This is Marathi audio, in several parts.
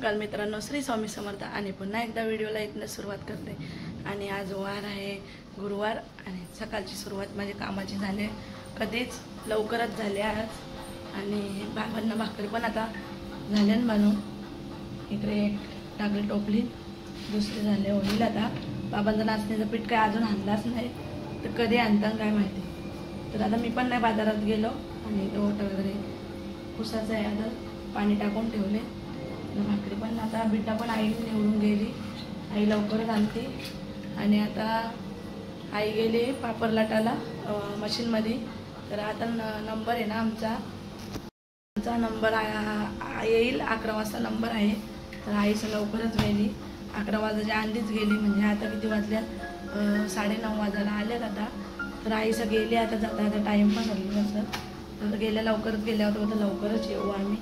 काल मित्रांनो, श्री स्वामी समर्थ आणि पुन्हा एकदा व्हिडिओला इथनं सुरुवात करते। आणि आज वार आहे गुरुवार आणि सकाळची सुरुवात माझे कामाची झाले, कधीच लवकरच झाले आज। आणि बाबांना भाकरी पण आता झाल्यान बनवून इकडे एक टाकली टोपली, दुसरी झाले होईल आता। बाबांचं नाचण्याचं पीठ काय अजून आणलाच नाही, तर कधी आणतात काय माहिती। तर आता मी पण नाही बाजारात गेलो आणि तो वगैरे उसाचं आहे, आता पाणी टाकून ठेवले। भाकरी पण आता बिड्डा पण आई निवडून गेली, आई लवकरच आणते। आणि आता आई गेली पापड लाटायला मशीनमध्ये। तर आता नंबर आहे ना आमचा नंबर येईल 11 वाजता नंबर आहे। तर आईचं लवकरच गेली, 11 वाजायच्या आधीच गेली, म्हणजे आता किती वाजल्या 9:30 वाजायला आल्यात आता। तर आईचं गेली आता जाता टाईम पण झालं नसतं, तर गेल्या लवकरच गेल्या होत्या, तर लवकरच येऊ आम्ही।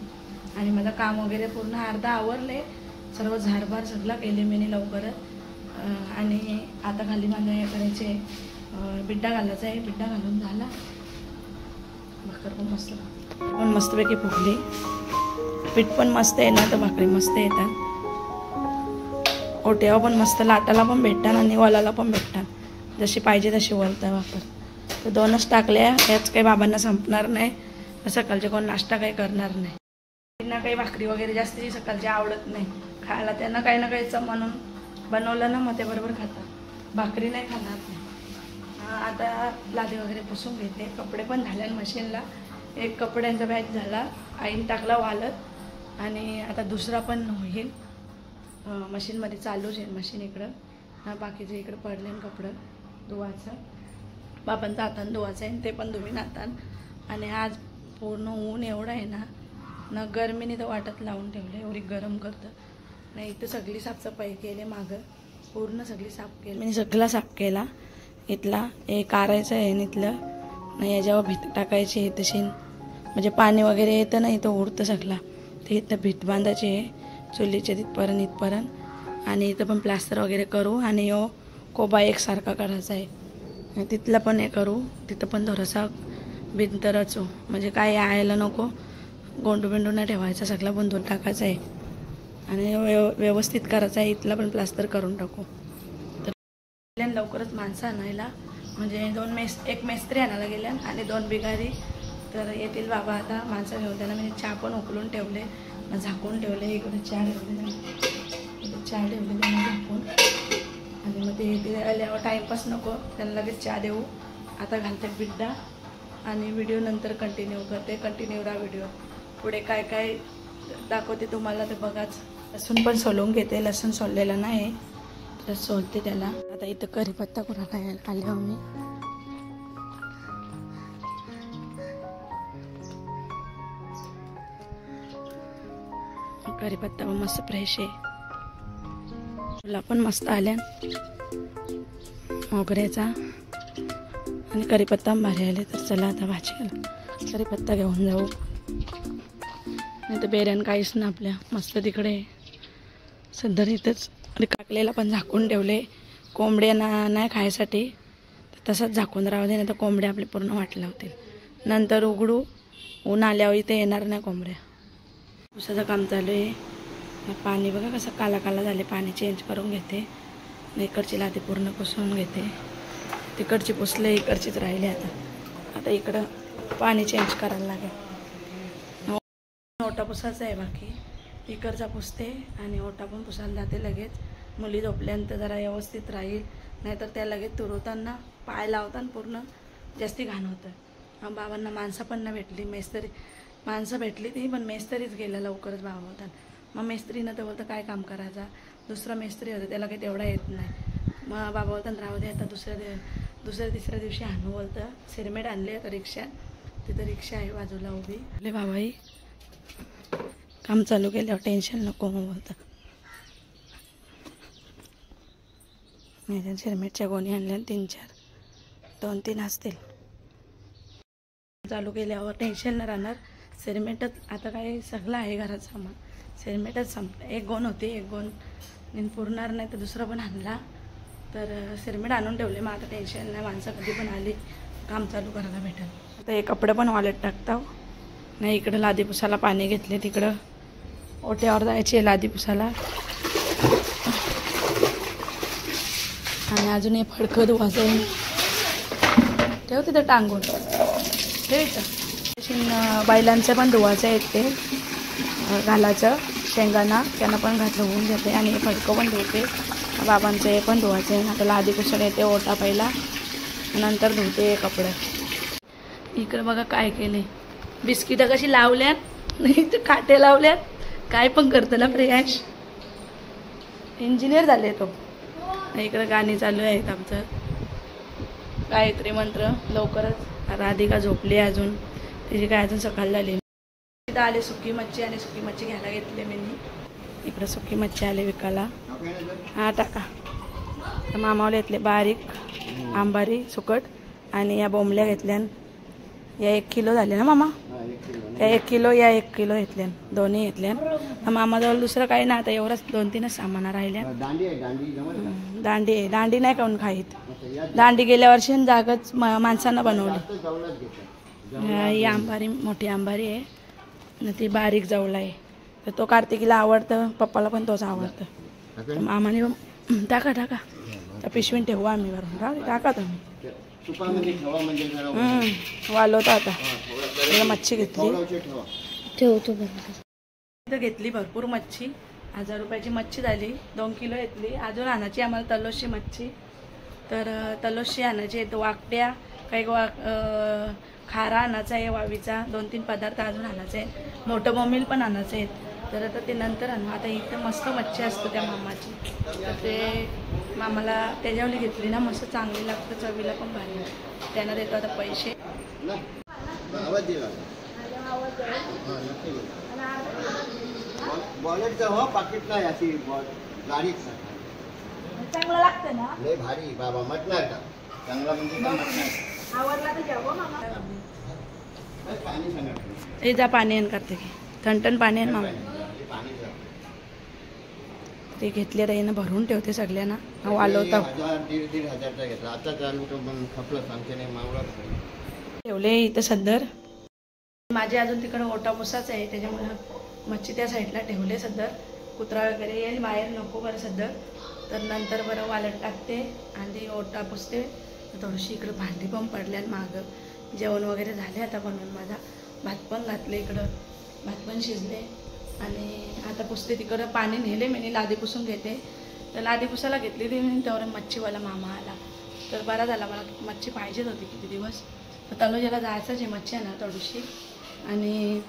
आणि मला काम वगैरे पूर्ण अर्धा आवरले, सर्व झाडबार सगळं केले मी लवकरच। आणि आता खाली माझ्या करायचे बिड्डा घालायचा आहे, बिड्डा घालून झाला। भाकर पण मस्तपैकी फुगली, पीठ पण मस्त आहे ना, तर भाकरी मस्त येतात। ओट्यावर पण मस्त लाटायला पण भेटतात आणि वलाला पण भेटतात, जशी पाहिजे तशी वलता भाकर। तर 2च टाकल्या, याच काही बाबांना संपणार नाही, सकाळचे कोण नाश्ता काही करणार नाही। त्यांना काही भाकरी वगैरे जास्ती सकाळची आवडत नाही खायला, त्यांना काही ना काहीच म्हणून बनवलं ना मग ते बरोबर खातात, भाकरी नाही खाणार नाही। आता लादी वगैरे पुसून घेते, कपडे पण झाले मशीनला, एक कपड्यांचा बॅच झाला, आईने टाकला वालत। आणि आता दुसरा पण होईल मशीनमध्ये, चालूच आहे मशीन इकडं। बाकीचे इकडं पडले कपडं धुवायचं, बाबांचं हातानं धुवायचं आहे, ते पण धुवीन हातान। आणि आज पूर्ण ऊन एवढं आहे ना गरमीने तर वाटत लावून ठेवले, एवढी गरम करतं नाही। इथं सगळी साफसफाई केली, मागं पूर्ण सगळी साफ केली, मी सगळा साफ केला। इथला हे कारायचं आहे, इथलं नाही याच्यावर भीत टाकायची आहे तशी, म्हणजे पाणी वगैरे येतं ना इथं उडतं सगळा, ते इथं भीत बांधायची आहे चुलीच्या इथपर्यंत। आणि इथं पण प्लास्टर वगैरे करू, आणि यो कोबा एकसारखा करायचा आहे, तिथलं पण हे करू, तिथं पण थोडासा भिंत रचू, म्हणजे काय यायला नको, गोंडू बिंडू नाही ठेवायचा, सगळा बंधून टाकायचा आहे आणि व्यवस्थित करायचा आहे। इथला पण प्लास्टर करून टाकू। तर लवकरच माणसं आणायला, म्हणजे एक मेस्त्री आणायला गेल्या आणि 2 बिगारी, तर येतील बाबा आता माणसं घेऊन। त्यांना मी चहा पण उकळून ठेवले, झाकून ठेवले, इकडे चहा ठेवले, त्यांना झाकून। आणि मग ते येतील, आल्यावर टाईमपास नको, त्यांना लगेच चहा देऊ। आता घालते बिड्डा आणि व्हिडिओ नंतर कंटिन्यू करते, कंटिन्यू राहा व्हिडिओ, पुढे काय काय दाखवते तुम्हाला ते बघाच। लसूण पण सोलून घेते, लसूण सोललेलं नाही तर सोलते त्याला। आता इथं कढीपत्ता कुरायला आले मी, कढीपत्ता पण मस्त फ्रेश आहे, तुला पण मस्त आल्या मोगऱ्याचा आणि कढीपत्ता भारी आले। तर चला आता भाजीला कढीपत्ता घेऊन जाऊ, नाही तर बेऱ्यान काहीच ना आपल्या मस्त तिकडे सध्या इथंच। काकलेला पण झाकून ठेवले, कोंबड्यांना नाही खायसाठी, तसंच झाकून राहू दे, नाही तर कोंबड्या आपले पूर्ण वाट लावतील, नंतर उघडू, ऊन आल्यावर इथे येणार नाही कोंबड्या। उसाचं काम चालू आहे, पाणी बघा कसं काला काला झाले, पाणी चेंज करून घेते, इकडची लादी पूर्ण पुसून घेते, तिकडची पुसले, इकडचीच राहिली। आता इकडं पाणी चेंज करायला लागेल, ओटा पुसायचा आहे बाकी, इकडचा पुसते आणि ओटा पण पुसायला जाते लगेच। मुली झोपल्यानंतर जरा व्यवस्थित राहील, नाहीतर त्या लगेच तुरवताना पाय लावताना पूर्ण जास्ती घाण होतं। बाबांना माणसं पण नाही भेटली, माणसं भेटली ती पण मेस्त्रीच गेला लवकरच बाबा होता। मग मेस्त्रीनं तर बोलतं काय काम करायचा, दुसरा मेस्त्री होता, त्याला काही तेवढा येत नाही। मग बाबा बोलतात राहू दे, आता दुसऱ्या तिसऱ्या दिवशी आणू बोलतं। सिरमेट आणले तर रिक्षा, तिथं रिक्षा आहे बाजूला उभी, आपले बाबाही काम चालू केल्यावर टेन्शन नको मग बोलतं। मी सिरमेटच्या गोणी आणल्या 3-4, 2-3 असतील, चालू केल्यावर टेन्शन नाही राहणार। सिरमेटच आता काय सगळं आहे घरात सामान, सिरमेटच संपलं, एक गोण होती, एक गोण पुरणार नाही तर दुसरं पण आणला, तर सिरमेट आणून ठेवले। मग आता टेन्शन नाही, माणसं कधी पण आली काम चालू करायला भेटेल। आता हे कपडे पण वाळत टाकता नाही, इकडं लादी पुसायला पाणी घेतले, तिकडं ओट्यावर जायची लादी पुसाला. आणि अजून हे फडकं धुवायचं आहे. ठेव तिथं टांगून ठेव इथं. बैलांचं पण धुवायचं आहे ते घालायचं शेंगांना, त्यांना पण धुवून घेते. आणि हे फडकं पण धुवते. बाबांचं हे पण धुवायचं आहे. आता लादी पुसून येते ओटा पहिला, नंतर धुते कपडे. इकडं बघा काय केले, बिस्किटं कशी लावल्यात, नाही तर काटे लावल्यात. काय पण करतं ना प्रियांश, इंजिनियर झाले तो. इकडं गाणी चालू आहेत आमचं गायत्री मंत्र. लवकरच राधिका झोपली अजून, तिची काय अजून सकाळ झाली. इथं आले सुकी मच्छी, आणि सुकी मच्छी घ्यायला घेतली मी. इकडं सुकी मच्छी आले विकायला. हा टाका. तर मामावले घेतले बारीक आंबारी सुकट, आणि या बोंबल्या घेतल्या. या 1 किलो झाले ना मामा, या 1 किलो या 1 किलो घेतल्या, दोन्ही घेतल्या. मामाजवळ दुसरं काही नाही आता, एवढंच 2-3च सामान राहिल्या. दांडी नाही काऊन खाईत. दांडी गेल्या वर्षी जागच माणसांना बनवली. ही आंबारी मोठी आंबारी आहे, ती बारीक जवळ आहे. तर तो कार्तिकीला आवडतं, पप्पाला पण तोच आवडतं. मामाने टाका टाका त्या पिशवीन ठेवू आम्ही भरून. टाका तुम्ही वालवता. आता मच्छी घेतली, ठेवतो बरोबर. घेतली भरपूर मच्छी, 1000 रुपयाची मच्छी झाली. 2 किलो घेतली. अजून आणायची आम्हाला तलोशी मच्छी. तर तलोशी आणायची आहेत. वाकट्या काही खारा आणायचा आहे, वावीचा 2-3 पदार्थ अजून आणायचे आहे. मोठं बोंबील पण आणायचं आहे. तर आता ते नंतर आणू. आता इथं मस्त मच्छी असते त्या मामाची, तर ते मामाला त्याच्यावली घेतली ना, मस्त चांगली लागतं, चवीला पण भारी. त्यांना देतो आता पैसे. पाकिट नाही अशी गाडीच चांगलं लागतं ना, लय भारी बाबा. मटणार का चांगला म्हणजे आवडला तर जेव्हा मामा पाणी सांगा. हे जा पाणी आण करते की थंडण पाणी आण मामा. ते घेतले राहीन भरून ठेवते सगळ्यांना. वालवता 1,000-1,500 घेतला. आता चालू तो पण खपलं सांगते नाही मावळा ठेवले इथं सदर. माझे अजून तिकडे ओटा पुसाच आहे, त्याच्यामुळे मच्छी त्या साईडला ठेवले सदर. कुत्रा वगैरे येईल बाहेर, नको बरं सदर. तर नंतर बरं वालट टाकते आणि ओटा पुसते. थोडीशी इकडं भांडी पण पडल्या मागं. जेवण वगैरे झाले आता बनवून. माझा भात पण घातले इकडं, भात पण शिजले. आणि आता पुसते तिकडं. पाणी नेले मी, लादी पुसून घेते. तर लादी पुसायला घेतली ती मी, तेवढा मच्छीवाला मामा आला. तर बरा झाला, मला मच्छी पाहिजेच होती किती दिवस. तर तलोजाला जायचंच आहे मच्छी आणा थोडीशी. आणि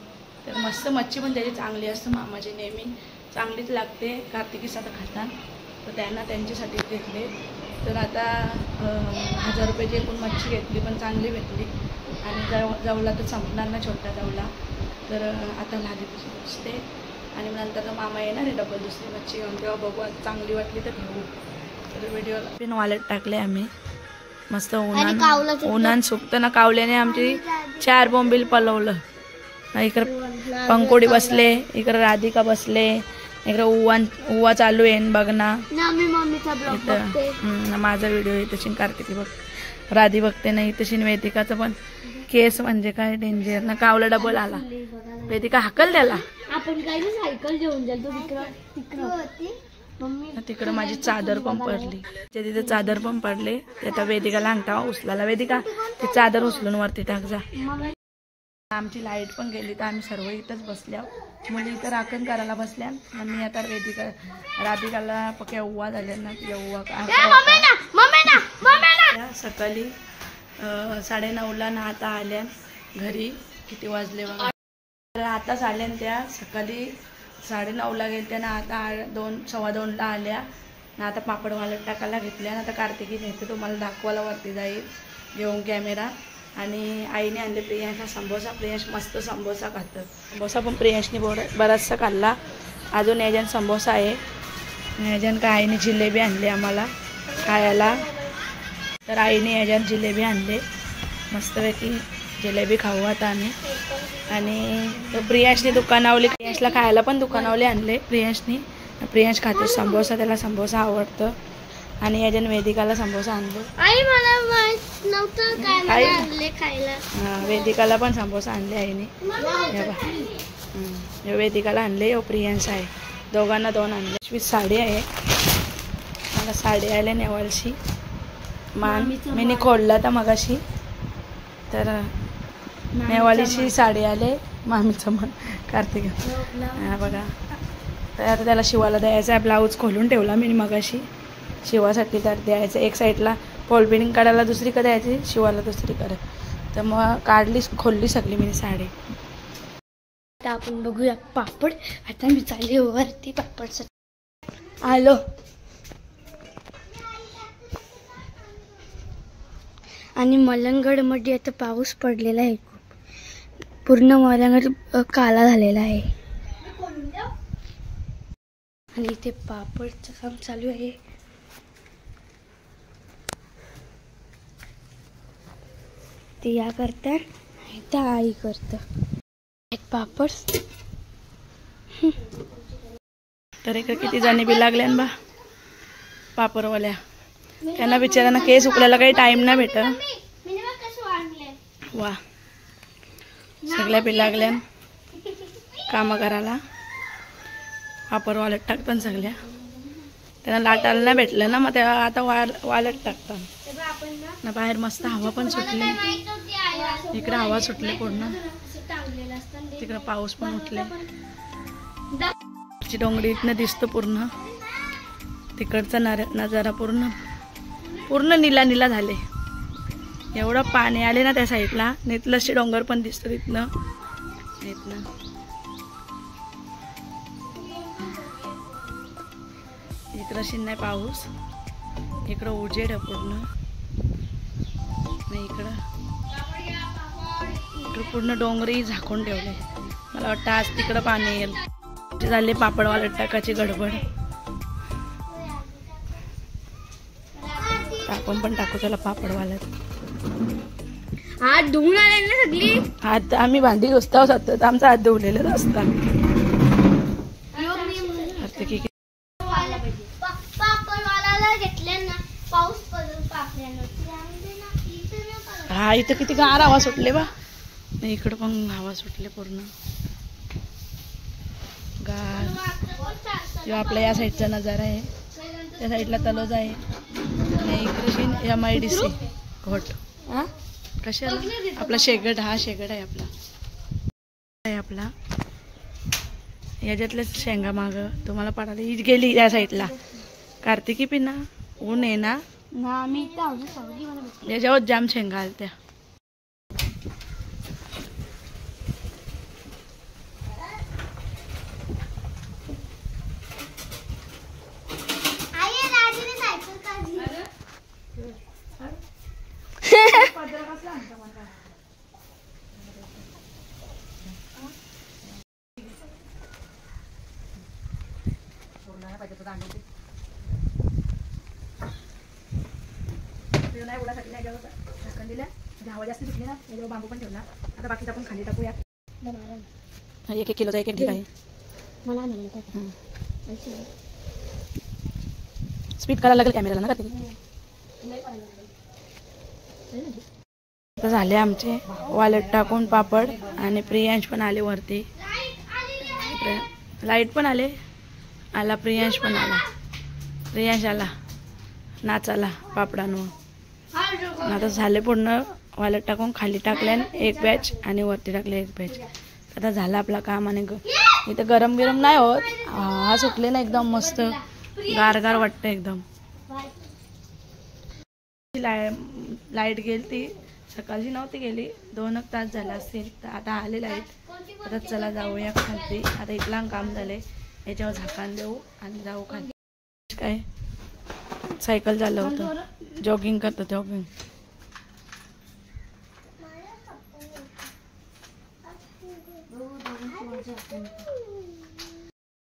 तर मस्त मच्छी पण त्याची चांगली असते मामाची, नेहमी चांगलीच लागते. कार्तिकीस आता खातात, तर त्यांना त्यांच्यासाठी घेतले. तर आता 1000 रुपयाची एकूण मच्छी घेतली, पण चांगली भेटली. आणि जवला तर संपणार ना, छोटा जवला. तर आता लादी पुसते. आणि नंतर मामा येणार आहे डबल दुसरी मच्छी घेऊन, तेव्हा बघू चांगली वाटली तर घेऊ. तर व्हिडिओला पिन वालट टाकले आम्ही मस्त. उन्हान सुकतं ना, कावल्याने आमची 4 बोंबील पलवलं. इकडं पंकोडी बसले, इकडं राधिका बसले, इकडं उवा चालू आहे बघ ना. माझा व्हिडिओ येतशी कार्तिकी बघ, राधी बघते नाही तशी. वेदिकाचं पण केस म्हणजे काय डेंजर ना. कावला डबल आला, वेदिका हाकल त्याला. आपण काय सायकल घेऊन जातो तिकडं माझी चादर पण पडली, तिथे चादर पण पडले. ते आता वेदिकाला अंगठा उचलाला. वेदिका ती चादर उचलून वरती टाक जा. आमची लाईट पण गेली, तर आम्ही सर्व इथंच बसल्या. मुली इथं राखण करायला बसल्या. आणि मी आता राधिकाला पक्या उवा झाल्या ना, तिला उवा सकाळी 9:30ला ना आता आल्या घरी. किती वाजले बघा, आताच आल्या. त्या सकाळी 9:30ला गेल्या ना, आता 2:15ला आल्या ना. आता पापड वालट टाकायला घेतल्या ना. आता कार्तिकी नेते, तुम्हाला दाखवायला वरती जाईल घेऊन कॅमेरा. आणि आईने आणले प्रियांशला समोसा. प्रियांश मस्त समोसा खातं. समोसा पण प्रियांशने बराचसा खाल्ला. अजून याच्यानं समोसा आहे. याच्यानं काय आईने जिलेबी आणली आम्हाला खायला. तर आईने याच्यानं जिलेबी आणले, मस्तपैकी जिलेबी खाऊ आता आम्ही. आणि प्रियांशने दुकानावली, प्रियांशला खायला पण दुकानावले आणले प्रियांशने. प्रियांश खातो समोसा, त्याला समोसा आवडतं. आणि याच्यानं वेदिकाला समोसा आणलो. आई मला माहित नव्हतं काय आणले खायला. वेदिकाला पण समोसा आणले आईने. हे वेदिकाला आणले, हो प्रियांश आहे, दोघांना 2 आणले. 25 साडी आहे, मला साडी आले नेवालशी मान मी खोडला तर मगाशी, तर नेवालीची साडी आले, मामीचं मन कार्तिक. हा बघा, तर आता त्याला शिवायला द्यायचं आहे. ब्लाऊज खोलून ठेवला मी मगाशी शिवासाठी, तर द्यायचं. एक साईडला फॉल बिडिंग काढायला दुसरीकडे द्यायची, शिवायला दुसरीकडे. तर मग खोलली सगळी मी साडी. आता आपण बघूया पापड. आता मी चालली वरती पापडसाठी. आलो. आणि मलंगडमध्ये आता पाऊस पडलेला आहे खूप. पूर्ण मलंगड काला झालेला आहे. आणि इथे पापडचं काम चालू आहे. ते या करतात, त्या आई करतात पापड. तर इकडे किती जणी बी लागल्या बा पापडवाल्या. त्यांना बिचाऱ्यांना केस उकलायला काही टाइम नाही भेटत. वा, सगळ्या बी लागल्या कामं करायला. पापडवाल्यात टाकतात सगळ्या. त्यांना लाटायला नाही भेटलं ना, मग त्या आता वालत टाकतात ना. बाहेर मस्त हवा पण सुटली, इकडे हवा सुटली पूर्ण, तिकडे पाऊस पण उठले. डोंगरी इथनं दिसतो पूर्ण, तिकडचा नजारा पूर्ण नीला नीला झाले. एवढं पाणी आले ना त्या साईडला. नितलशी डोंगर पण दिसतो तिथनं. इकडं नाही पाऊस, इकडं उजेड आहे पूर्ण. नाही इकडं पूर्ण डोंगरी झाकून ठेवले. मला वाटतं आज तिकडं पाणी येईल. झाले पापडवाला टाकायची गडबड. आपण पण टाकू त्याला पापडवाल्यात. हात धुवून आले ना सगळी. हात आम्ही भांडी घुसता सतत, आमचा हात धुवलेलं असतात. हा, इथं किती गार हवा सुटले बा. इकडं पण हवा सुटले पूर्ण गार. किंवा आपल्या या साईडचा नजारा आहे. त्या साईडला तलोज आहे. आणि इकडे MIDC घोट. हा, कशाला आपला शेगड. हा शेगड आहे आपला. याच्यातलेच शेंगा माग तुम्हाला पडायला ही गेली या साईडला. कार्तिकी पिना ऊन आहे ना, याच्यावर जाम शेंगा आल्या. हवा जास्त सुटली ना, याच्यावर बांबू पण ठेवला. आता बाकीचा आपण खाली टाकूया. 1-1 किलोचा 1-1 ठीक आहे. स्पीड करायला लागेल कॅमेराला ना. आता झाले आमचे वालट टाकून पापड. आणि प्रियांश पण आले वरती. लाईट पण आले. प्रियांश पण आला. प्रियांश आला नाचाला पापडांवर. आता झाले पूर्ण. वालट टाकून खाली टाकले 1 बॅच आणि वरती टाकले 1 बॅच. आता झालं आपलं काम. आणि इथं गरम नाही होत. हा सुटले ना एकदम मस्त गार वाटतं एकदम. लाईट गेली ती सकाळची नव्हती गेली. 2 तास झाला असतील. तर आता आले लाईट. आता चला जाऊया खाली. आता इथला काम झाले. याच्यावर झाकण देऊ आणि जाऊ खाली. काय सायकल चाललं होतं, जॉगिंग करतो. जॉगिंग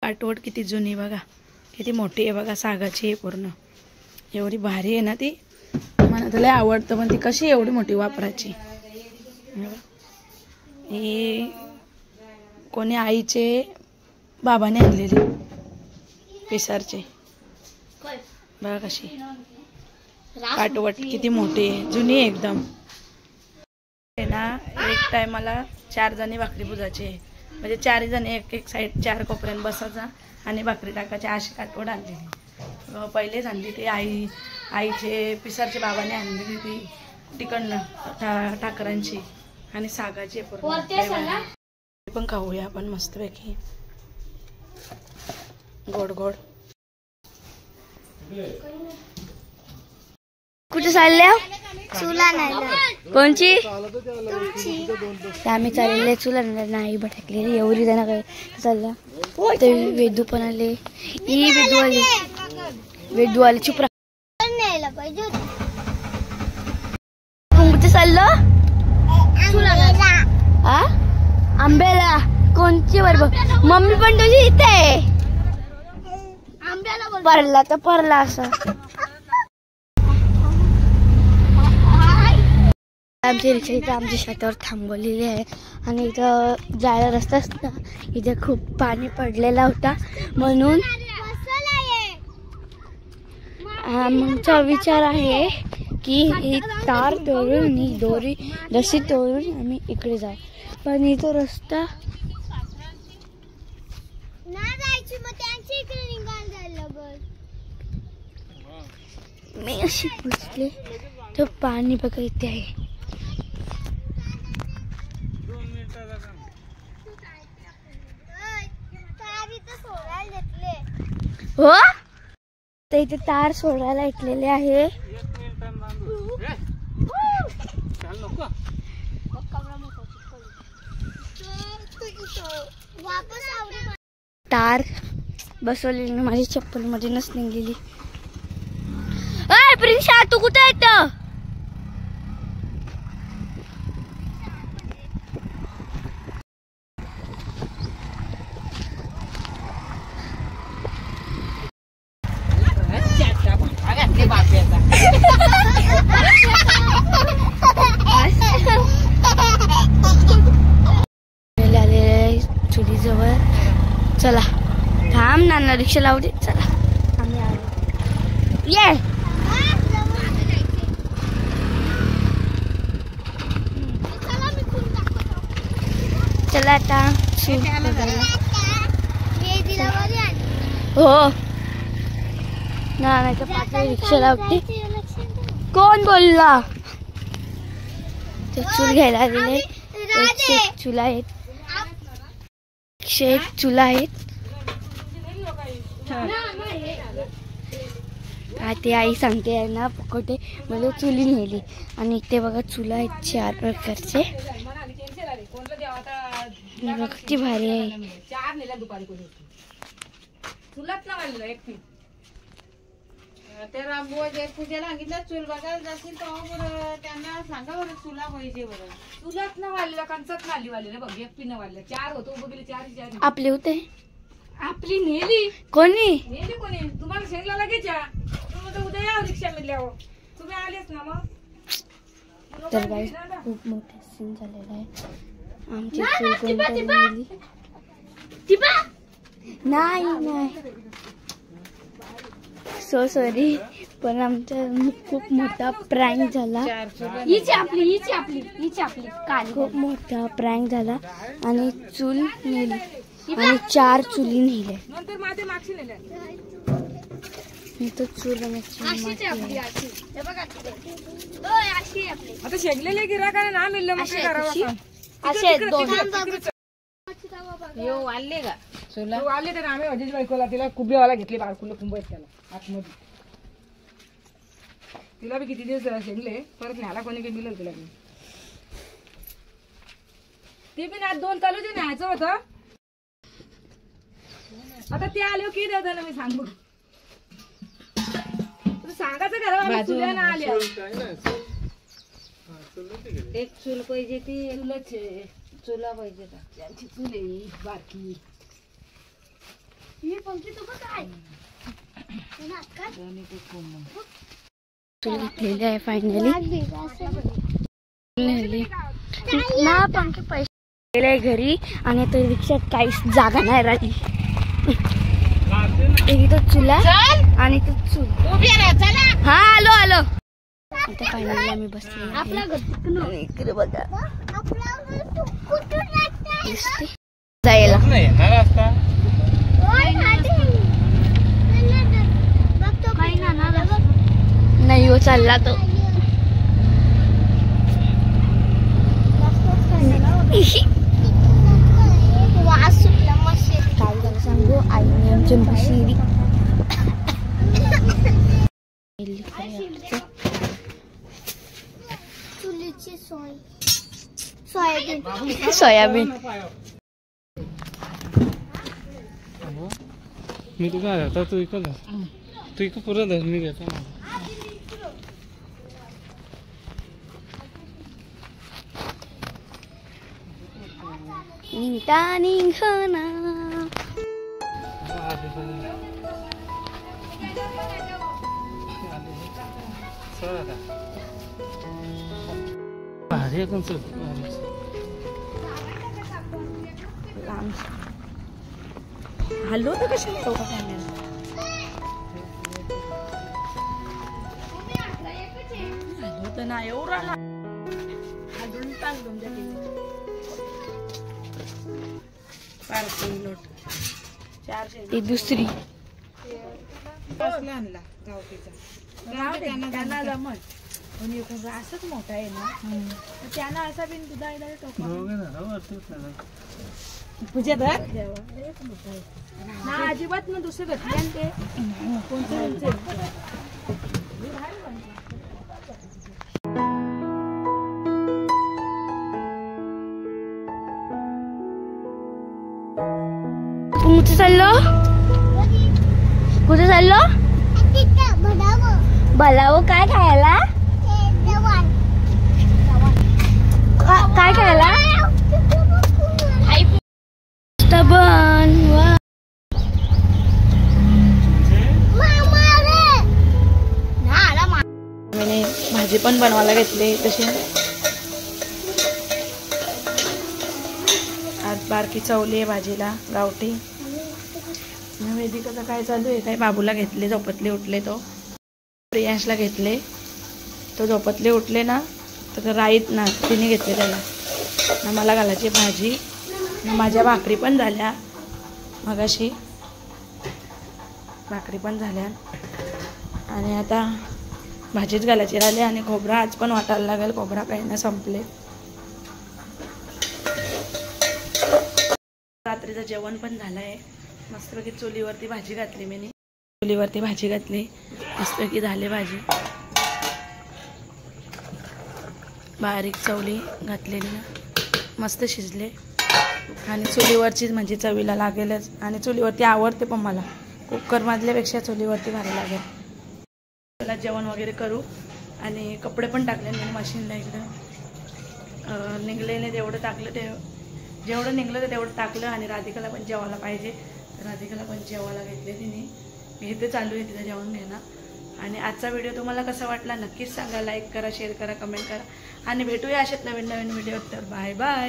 काटवट किती जुनी बघा, किती मोठी आहे बघा. सागाची आहे पूर्ण. एवढी भारी आहे ना ती. मला तर लय आवडतं. पण ती कशी एवढी मोठी वापरायची. ही कोणी आईचे बाबाने आणलेली पिसारचे. बघा कशी काटवट किती मोठी आहे. जुनी आहे एकदम. ना एक टायमाला 4 जणी भाकरी बुजायचे. म्हणजे 4 जण एक साईड 4 कोपऱ्यात बसायचा आणि भाकरी टाकायची अशी काठवड आणलेली. पहिलेच आणली ती आईचे पिसारच्या बाबाने आणलेली ती तिकडनं टाकरांची आणि सागाची पण खाऊया आपण मस्तपैकी गोड गोड. कुठे चालल्या? चुला नाही कोणची आम्ही चाललेले चुला नाही भटकलेली एवढी जण काय चालल्या. ते वेदू पण आले ही वेदू आले चुप राहायला पाहिजे. कुठे चाललं? हा आंब्याला कोणची बरोबर मम्मी पण तुझी इथे परला तर परला असं. आमची रिक्षा इथं आमच्या शेतावर थांबवलेली आहे आणि इथं जायला रस्ता असता. इथे खूप पाणी पडलेला होता म्हणून आमचा विचार आहे की ही तार तोडून ही दोरी रस्सी तोडून आम्ही इकडे जाऊ. पण इथं रस्ता मी अशी पुसले तर पाणी बघा इथे आहे. हो तर इथे तार सोडायला इटलेले आहे. तार बसवलेली माझी चप्पल मध्ये नस निघलेली. प्रिन्शा तू कुठे येत? चुलीजवळ चला थांब नाना रिक्षा लावू दे. चला आम्ही आलो ये. चला आता हो नानाच्या पाठी रिक्षा लावते. कोण बोलला? ते चूल घ्यायला आलेले. 101 चुला आहेत. 101 चुला आहेत. ते आई सांगते ना कुठे मला चुली नेली आणि इथे बघा चुला आहेत 4 प्रकारचे. किती भारी आहे. ते रामबुवा पूजेला सांगितलं चूल बघायला जाशील तर त्यांना सांगा बरं चुला पाहिजे बरं. चुलात न वाढलेला कंचात नाली वाढलेला बघ एक पिन वाढलं 4 होतो बघितले 4 आपले होते. आपली नेली कोणी कोणी तुम्हाला शेंगला घ्यायच्या तुम्ही उद्या या रिक्षा मिळल्यावर तुम्ही आलेच ना मग. तर गाईस खूप मोठा सीन झालेला आहे. आमची चूल कोणतरी नेली नाही सो सॉरी पण आमचा खूप मोठा प्रँक झाला. खूप मोठा प्रँक झाला आणि चूल नेली आणि 4 चुली नेल्या. तो चूल आता शेगलेले गिराकाने ना मिळलं मग काय करावं. वाढले का चुला वाढले तर आम्ही अजित बायकोला तिला कुबेवाला घेतली बाळकुला कुंभत त्याला आतमध्ये. तिला बी किती दिवस शेगले परत न्यायला कोणी काही मिळेल तिला. ते बी ना 2 चालू दे न्यायचं होतं. आता ते आले की देता ना मी सांगू सांगायचं घरा चुल्या ना आल्या. एक चूल पाहिजे ती चुला पाहिजे त्यांची चुले बाकी चूल घेतलेली आहे फायनली. ना पंखे पैसे गेले घरी आणि आता रिक्षात काहीच जागा नाही राहिली. इथं चुला आणि तो चूल. हा आलो आता फायनली आम्ही बसले. इकडे बघा जायला नाही हो चालला तो. काय झालं सांगू आईने आमच्या म्हशी सोयाबीन. मी तू काय जाता तू इकडं पुरत मी घेतो ना. निघता निघना भारी आहे तुमचं. हल्लो तर कशाला तो कॅमेरा हल्लो तर नाही एवढा अजून टाक तुमच्या पार्किंग लोट 400. ती दुसरी आणला गावठीचा त्यांना जमत पण इकडून असंच मोठा आहे ना तर त्यांना असा बिन दुधा पूजा धर ना अजिबात ना दुसरे घेतले आणि ते कोणते कुठे चाललो भलावं काय खायला काय खायला बन मी भाजी पण बनवायला घेतली तशी आज बारकी चवली आहे भाजीला गावठी. वेदिकाचं काय चालू आहे काय बाबूला घेतले झोपतले उठले तो प्रियांशला घेतले तो झोपतले उठले ना तर राईत ना तिने घेतले त्याला ना मला घालायची भाजी. माझ्या भाकरी पण झाल्या मगाशी भाकरी पण झाल्या आणि आता भाजीच घालायची राहिली आणि खोबरा आज पण वाटायला लागेल. खोबरा काही ना संपले. रात्रीचं जेवण पण झालं आहे. मस्तपैकी चुलीवरती भाजी घातली मी चुलीवरती भाजी घातली मस्तपैकी झाली भाजी. बारीक चवली घातलेली ना मस्त शिजले आणि चुलीवरचीच म्हणजे चवीला लागेलच आणि चुलीवरती आवडते पण मला कुकर मधल्यापेक्षा चुलीवरती भारी लागेल. त्याला जेवण वगैरे करू आणि कपडे पण टाकले मी मशीनला इकडं निघलेले तेवढं टाकलं ते जेवढं निघलं ते तेवढं टाकलं आणि राधिकाला पण जेवायला पाहिजे तर राधिकाला पण जेवायला घेतले तिने. इथे चालू आहे तिथं जेवण घेणं. आणि आजचा व्हिडिओ तुम्हाला कसा वाटला नक्कीच सांगा. लाईक करा शेअर करा कमेंट करा आणि भेटूया अशाच नवीन व्हिडिओ. तर बाय बाय.